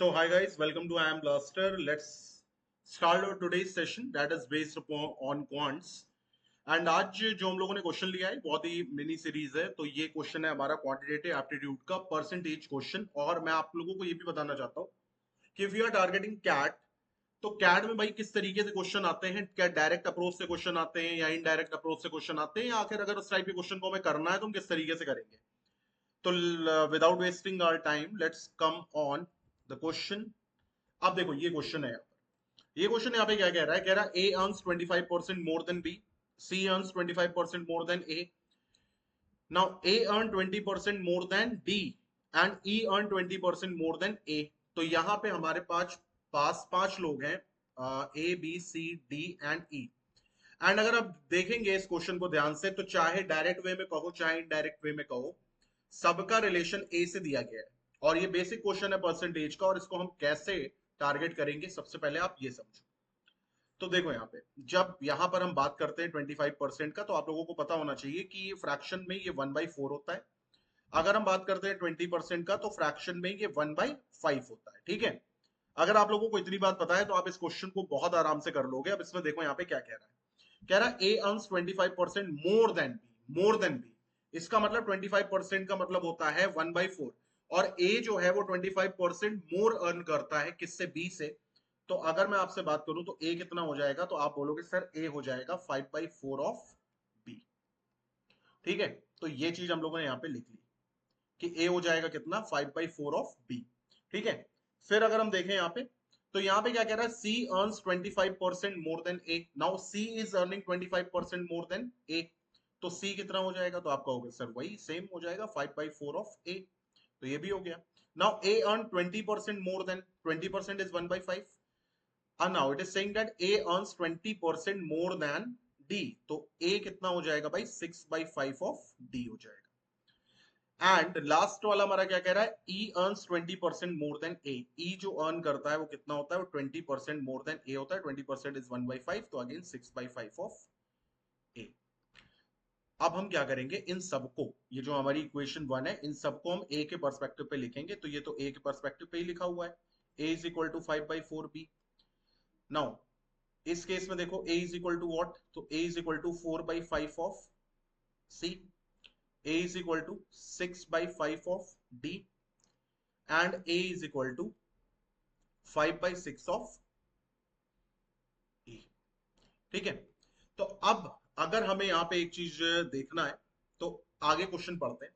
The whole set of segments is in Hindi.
So hi guys, welcome to I am Blaster. Let's start our today's session that is based upon on quants. And आज जो हम लोगों ने क्वेश्चन लिया है बहुत ही मिनी सीरीज है। तो ये क्वेश्चन है हमारा क्वांटिटेटिव एप्टीट्यूड का परसेंटेज क्वेश्चन। और मैं आप लोगों को ये भी बताना चाहता हूँ कि if you are targeting CAT, तो कैट में भाई किस तरीके से क्वेश्चन आते हैं। क्या डायरेक्ट अप्रोच से क्वेश्चन आते हैं या इनडायरेक्ट अप्रोच से क्वेश्चन आते हैं, या आखिर अगर उस टाइप के क्वेश्चन को हमें करना है तो हम किस तरीके से करेंगे। तो without wasting our time let's come on the question. अब देखो ये क्वेश्चन है, ये क्वेश्चन यहाँ पे क्या कह रहा है, कह रहा है A earns 25% more than B, C earns 25% more than A. Now A earn 20% more than D and E earn 20% more than A. तो यहाँ पे हमारे पास पांच लोग हैं, A B C D and E. And अगर आप देखेंगे इस क्वेश्चन को ध्यान से, तो चाहे डायरेक्ट वे में कहो चाहे इनडायरेक्ट वे में कहो, सबका रिलेशन ए से दिया गया है। और ये बेसिक क्वेश्चन है परसेंटेज का, और इसको हम कैसे टारगेट करेंगे सबसे पहले आप ये समझो। तो देखो यहाँ पे जब यहाँ पर हम बात करते हैं 25% का, तो आप लोगों को पता होना चाहिए कि ये फ्रैक्शन में ये 1/4 होता है। अगर हम बात करते हैं 20% का, तो फ्रैक्शन में ये 1/5 होता है। ठीक है, अगर आप लोगों को इतनी बात पता है तो आप इस क्वेश्चन को बहुत आराम से कर लोगे। अब इसमें देखो यहाँ पे क्या कह रहा है, कह रहा है A earns 25% more than B, more than B. इसका मतलब 25% का मतलब होता है 1/4, और ए जो है वो 25% मोर अर्न करता है किससे, बी से। तो अगर मैं आपसे बात करूं तो ए कितना हो जाएगा, तो आप बोलोगे सर ए हो जाएगा 5/4 ऑफ बी। ठीक है, तो ये चीज हम लोगों ने यहाँ पे लिख ली कि ए हो जाएगा कितना, 5/4 ऑफ बी। ठीक है, फिर अगर हम देखें यहाँ पे, तो यहाँ पे क्या कह रहा है, C earns 25% more than A. Now C is earning 25% more than A. तो सी कितना हो जाएगा, तो आप कहोगे सर वही सेम हो जाएगा 5/4 ऑफ ए। तो ये भी हो गया। Now A earn 20% more then, 20% is 1/5। And now it is saying that A earns 20% more than D. तो A कितना हो जाएगा भाई, 6/5 ऑफ D हो जाएगा। एंड लास्ट वाला हमारा क्या कह रहा है, E earns 20% more then A। E जो अर्न करता है वो कितना होता है, वो 20% मोर देन A होता है। 20% इज 1/5, तो अगेन 6/5 ऑफ A। अब हम क्या करेंगे, इन सबको, ये जो हमारी इक्वेशन 1 है, इन सबको हम A के पर्सपेक्टिव पे लिखेंगे। तो ये तो A के पर्सपेक्टिव पे ही लिखा हुआ है, A is equal to 5/4B। Now इस केस में देखो a is equal to what, तो a is equal to 4/5 of c, a is equal to 6/5 of d and a is equal to 5/6 of e। ठीक है, तो अब अगर हमें यहाँ पे एक चीज देखना है, तो आगे क्वेश्चन पढ़ते हैं।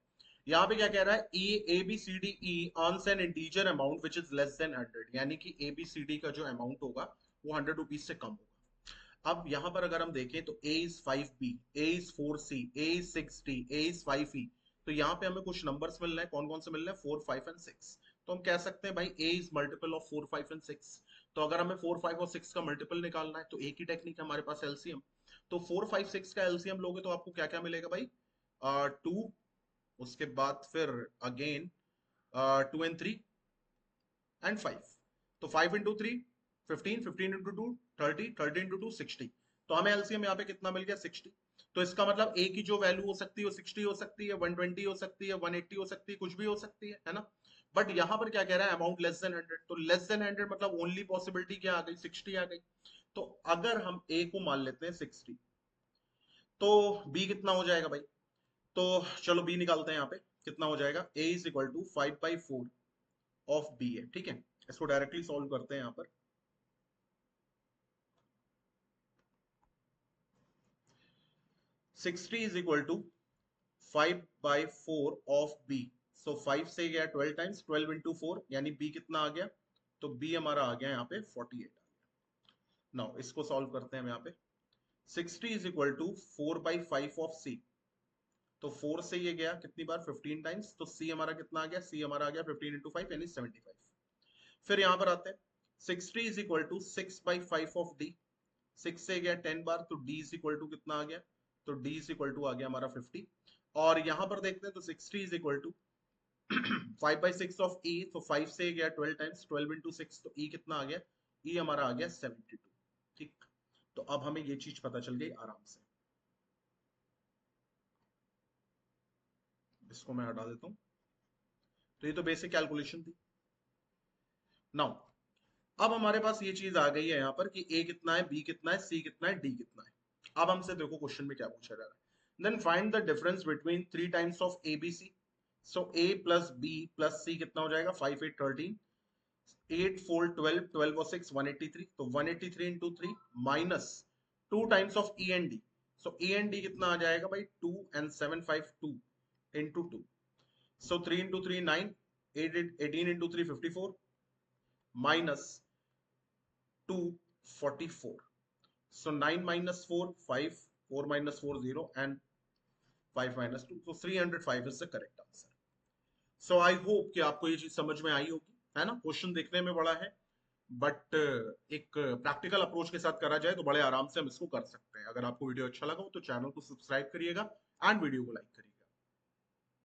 यहाँ पे क्या कह रहा है, e a b c d e earns N integer amount which is less than 100, यानी कि a b c d का जो अमाउंट होगा वो 100 रुपीज से कम होगा। अब यहां पर अगर हम देखें तो a is 5b, a is 4c, a is 6d, a is 5e। तो यहाँ पे हमें कुछ नंबर्स मिल रहे हैं, कौन कौन से मिल रहे हैं, 4 5 एंड 6। तो हम कह सकते हैं भाई a is multiple of 4 5 and 6। तो अगर हमें 4 5 और 6 का मल्टीपल निकालना है, तो एक ही टेक्निक है हमारे पास, एलसीएम। तो 4 5 6 का एलसीएम लोगे तो आपको क्या क्या मिलेगा भाई, 2, उसके बाद फिर अगेन 2 and 3 एंड 5। तो 5 into 3 15, 15 into 2 30, 30 into 2 60। तो हमें एलसीएम यहाँ पे कितना मिल गया, 60। तो इसका मतलब ए की जो वैल्यू हो सकती है वो 60 हो सकती है, 120 हो सकती है, 180 हो सकती है, कुछ भी हो सकती है ना। बट यहाँ पर क्या कह रहा है, अमाउंट लेस देन 100। तो लेस देन 100 मतलब ओनली पॉसिबिलिटी क्या आ गई, 60 आ गई। तो अगर हम ए को मान लेते हैं 60, तो बी कितना हो जाएगा भाई। तो चलो बी निकालते हैं यहाँ पे, कितना हो जाएगा, A is equal to 5/4 of B है। ठीक है, इसको डायरेक्टली सॉल्व करते हैं यहाँ पर। 60 is equal to 5/4 of B. So 5 से गया 12 टाइम्स, 12 into 4, यानी बी कितना आ गया, तो बी हमारा आ गया यहाँ पे 48 आ गया। नाउ इसको सॉल्व करते हैं हम यहाँ पे। 60 इज इक्वल टू 4/5 ऑफ सी। तो 4 से ये गया कितनी बार, 15 टाइम्स। तो सी हमारा कितना आ गया, सी हमारा आ गया 15 into 5 यानी 75। फिर यहां पर आते हैं, 60 is equal to 6/5 of D. 6 से गया 10 बार, तो d इज इक्वल टू कितना आ गया, तो d इज इक्वल टू आ गया हमारा 50। और यहां पर देखते हैं तो 60 is equal to 5/6 of e। तो 5 से गया 12 टाइम्स, 12 into 6, तो e कितना आ गया, e हमारा आ गया 72। ठीक, तो अब हमें ये चीज पता चल गई आराम से। इसको मैं हटा देता हूं। तो ये तो बेसिक कैलकुलेशन थी। नाउ अब हमारे पास ये चीज आ गई है यहाँ पर कि ए कितना है, बी कितना है, सी कितना है, डी कितना है। अब हमसे देखो क्वेश्चन में क्या पूछा जा रहा है। Then find the difference between three times of A B C. So A plus B plus C कितना हो जाएगा, 5 8 13, 8 4 12, 12 और 6 183, तो 183 into 3 minus 2 times of E and D. So E and D कितना आ जाएगा भाई, 2 and 7 5 2 into 2। So 3 into 3 9, 8 18 into 3 54 minus 2 44। So 9 minus 4 5, 4 minus 4 0, and 5 minus 2, so 305 is the correct answer. So I hope कि आपको ये चीज समझ में आई होगी, है ना। क्वेश्चन देखने में बड़ा है, बट एक प्रैक्टिकल अप्रोच के साथ करा जाए तो बड़े आराम से हम इसको कर सकते हैं। अगर आपको वीडियो अच्छा लगा हो तो चैनल को सब्सक्राइब करिएगा एंड वीडियो को लाइक करिएगा।